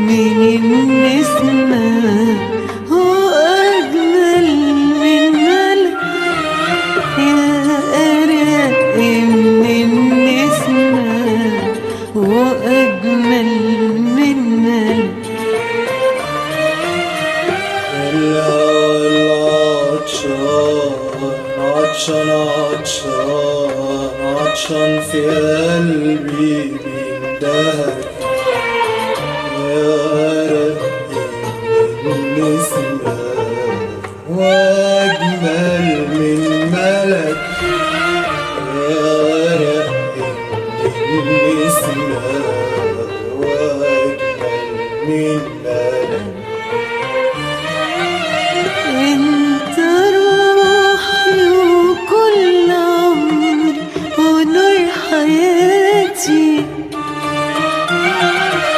من النسمة وأجمل من ملك، يا أرق من النسمة وأجمل من ملك. عطشان عطشان في قلبي بيندهك، يا رق من النسمة وأجمل من ملك، يا رق من النسمة وأجمل من ملك. انت روحي وكل عمري ونور حياتي،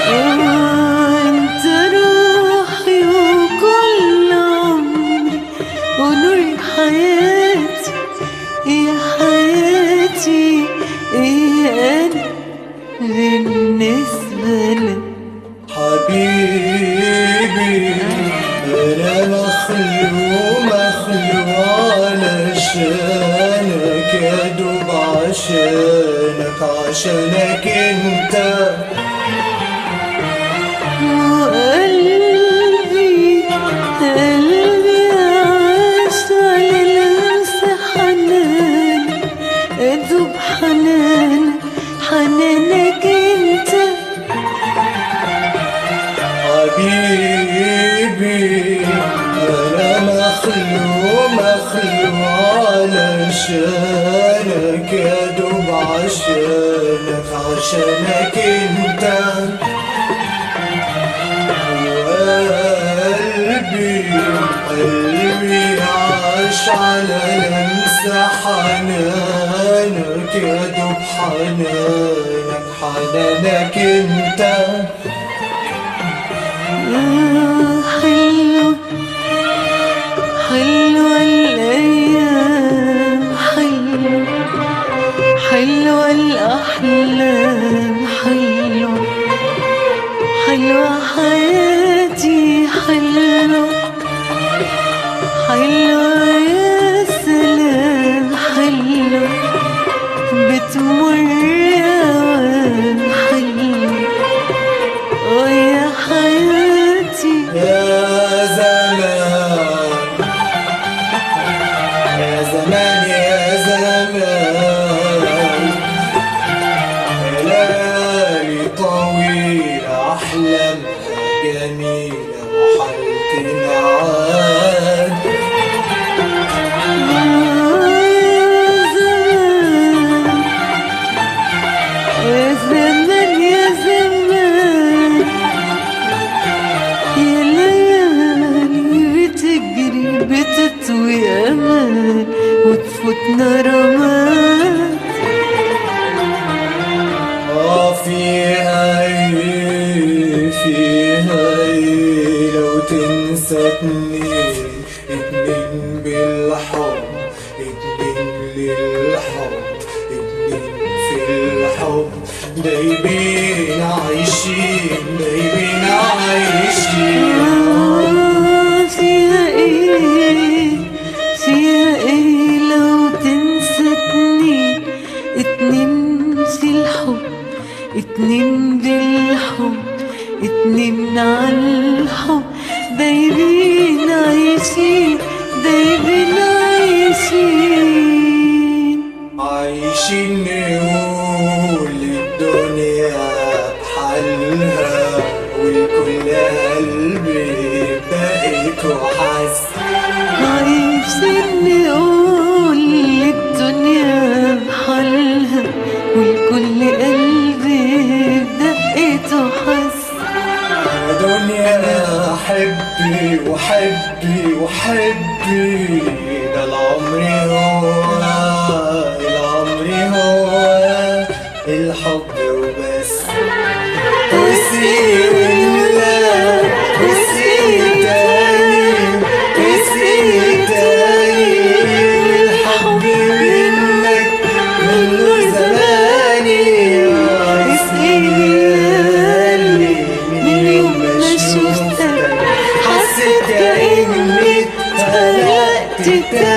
انت روحي وكل عمري ونور حياتي، يا حياتي ايه انا بالنسبة لك. حبيبي أنا مخلوق علشانك، يا دوب عشانك انت، وقلبي عاش على لمسة حنانك، أدوب حنانك انت. حبيبي أنا مخلوق علشانك، يا دوب عشانك انت، وقلبي عاش على لمسة حنانك، يا دوب حنانك انت. حلوة الأيام، حلوة الأحلام، حلوة حياتي، حلوة يا سلام، حلوة بتمر أوام، حلوة يا حياتي. يا زمان ليالي طويلة أحلامها جميلة وحالتنا عاد. يا زمان يا ليالي بتجري بتطوي أمان وتفوتنا رماد. فيها ايه لو تنسى اتنين بالحب، اتنين للحب، اتنين في الحب، دايبين عايشين فيها ايه لو تنسى اتنين في الحب، اتنين بالحب، اتنين عالحب، دايبين عايشين نقول الدنيا بحالها والكل قلبي بقيت وحس. عايشين نقول الدنيا بحالها والكل قلبي بدقت وحس. يا دنيا حبي ده العمر هو الحب وبس. الحب منه زماني، من يوم ما تتابع